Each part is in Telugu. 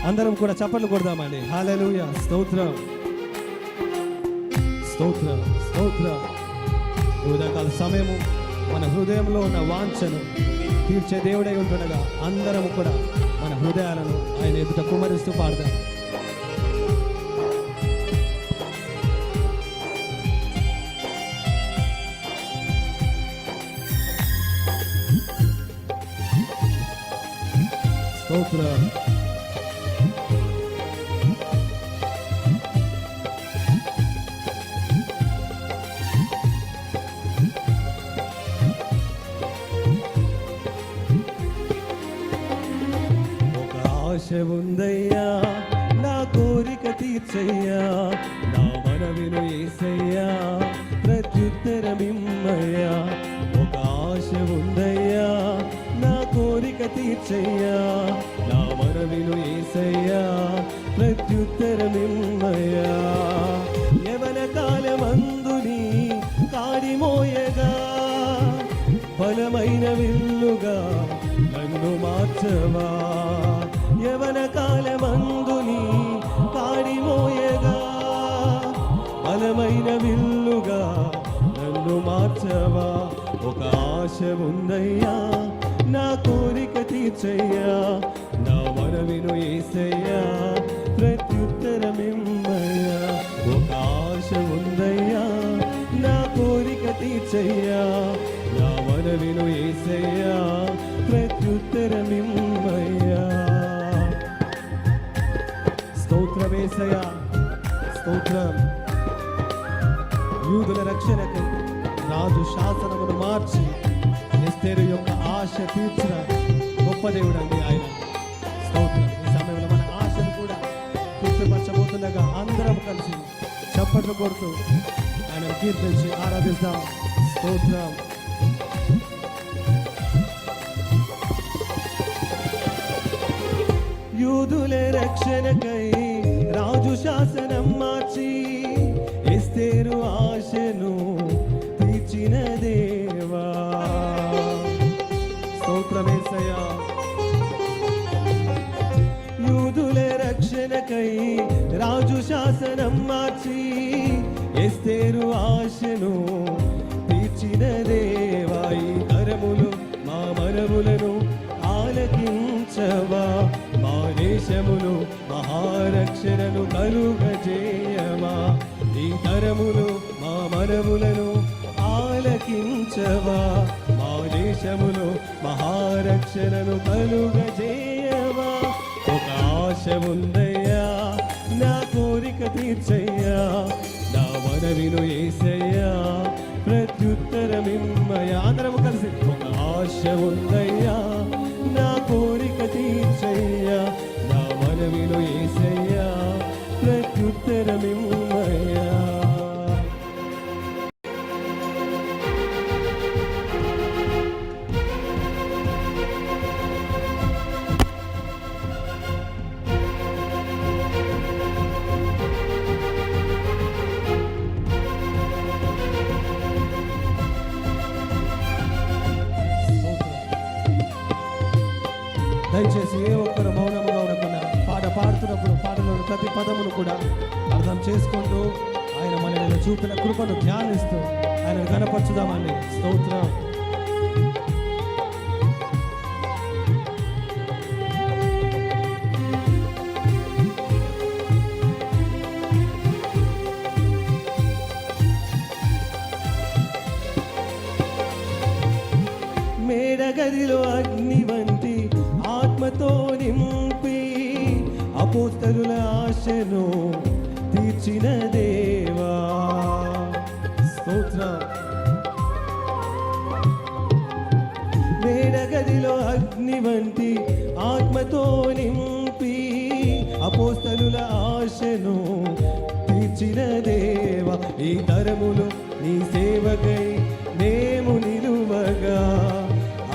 అందరం కూడా చప్పట్లు కొడదామండి. హల్లెలూయా, స్తోత్రం స్తోత్రం స్తోత్రం. ఉదయకాల సమయము మన హృదయంలో ఉన్న వాంఛను తీర్చే దేవుడై ఉంటుండగా అందరం కూడా మన హృదయాలను ఆయన ఎదుట కుమ్మరిస్తూ పాడదాం. స్తోత్రం. ఆశ ఉందయ్యా, నా కోరిక తీర్చయ్యా, నా మనవిను యేసయ్యా, ప్రత్యుత్తరమిమ్మయ్యా. ఒక ఆశ ఉందయ్యా, నా కోరిక తీర్చయ్యా, నా మనవిను యేసయ్యా, ప్రత్యుత్తరమిమ్మయ్యా. యవన కాలమందుని కాడిమోయగా బలమైన విల్లుగా నన్ను మార్చవా. యవన కాలమందుని కాడిమోయగా బలమైన విల్లుగా నన్ను మార్చవా. ఒక ఆశ ఉందయ్యా, నా కోరిక తీర్చయ్యా, నా మనవిను యేసయ్యా, ప్రత్యుత్తరమిమ్మయ్యా. ఒక ఆశ ఉందయ్యా, నా కోరిక తీర్చయ్యా, నా మనవిను యేసయ్యా, ప్రత్యుత్తరమిమ్మయ్యా. స్తోత్రం యేసయ్యా, స్తోత్రం. యూదుల రక్షణకై రాజు శాసనమును మార్చి ఎస్తేరు యొక్క ఆశ తీర్చిన గొప్ప దేవుడు అండి ఆయన. స్తోత్రం. ఈ సమయంలో మన ఆశను కూడా తృప్తిపరచబోతుండగా అందరం కలిసి చప్పట్లు కొడుతూ ఆయనను కీర్తించి ఆరాధిస్తాం. స్తోత్రం. యూదుల రక్షణకై రాజు శాసనం మార్చి ఎస్తేరు ఆశను తీర్చిన దేవా. స్తోత్రం యేసయ్యా. యూదుల రక్షణకై రాజు శాసనం మార్చి ఎస్తేరు ఆశను తీర్చిన దేవా. ఈ తరములు మా మనవులను ఆలకించవా, మా దేశములు మహారక్షణను కలుగజేయవా. ఈ తరములు మా మనవులను ఆలకించవా, మా దేశములు మహారక్షణను కలుగజేయవా. ఒక ఆశ ఉందయ్యా, నా కోరిక తీర్చయ్యా, నా మనవిను యేసయ్యా, ప్రత్యుత్తరమిమ్మయ్యా. అందరం కలిసి ఒక ఆశ ఉందయ్యా, నా కోరిక తీర్చయ్యా, నా మనవిను యేసయ్యా, ప్రత్యుత్తరమిమ్మయ్యా. దయచేసి ఏ ఒక్కరు మౌనముగా ఉండకుండా పాట పాడుతున్నప్పుడు పాటలోని ప్రతి పదమును కూడా అర్థం చేసుకుంటూ ఆయన మనల్ని చూపిన కృపను ధ్యానిస్తూ ఆయన కనపరచుదామండి. స్తోత్రం. మేడగదిలో అగ్ని వంటి ఆత్మతో నింపి అపోస్తలుల ఆశను తీర్చిన దేవా. స్తోత్రం. మేడగదిలో అగ్ని వంటి ఆత్మతో నింపి అపోస్తలుల ఆశను తీర్చిన దేవా. ఈ తరములు నీ సేవకై మేము నిలువగా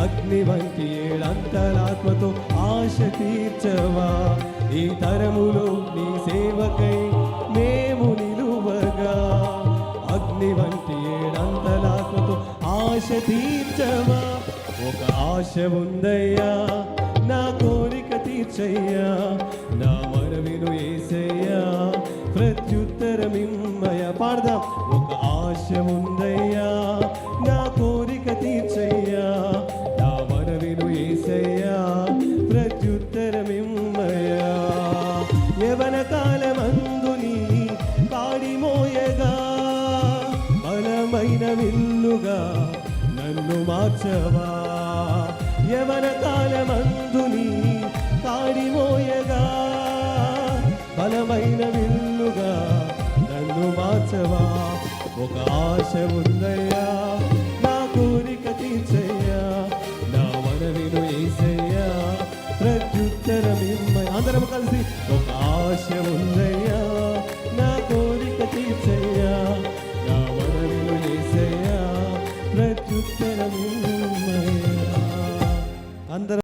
అగ్ని వంటి ఏడంతరాత్మతో ఆశ తీర్చవా. ఈ తరములో నీ సేవకై మేము నిలువగా అగ్ని వంటి ఏడంతరాత్మతో ఆశ తీర్చవా. ఒక ఆశ ఉందయ్యా, నా కోరిక తీర్చయ్యా, నా మనవిను యేసయ్యా ప్రత్యుత్తరమిమ్మయ. పాడదాం. ఒక ఆశ ఉందయ్యా నా కోరిక తీర్చయ్యా, నా మనవిను యేసయ్యా ప్రత్యుత్తరమిమ్మయా. యవన కాలమందు నీ కాడి మోయగా బలమైన విల్లుగా నన్ను మార్చవా. యవన కాలమందు నీ కాడి మోయగా బలమైన విల్లుగా నన్ను మార్చవా. ఒక ఆశ ఉందయ్యా నా కోరిక తీర్చయ్యా, నా మనవిను యేసయ్యా ప్రత్యుత్తరమిమ్మయ్య. అందరం కలిసి. ఒక ఆశ ఉందయ్యా నా కోరిక తీర్చయ్యా, నా మనవిను యేసయ్యా ప్రత్యుత్తరమిమ్మయ్య. అందరం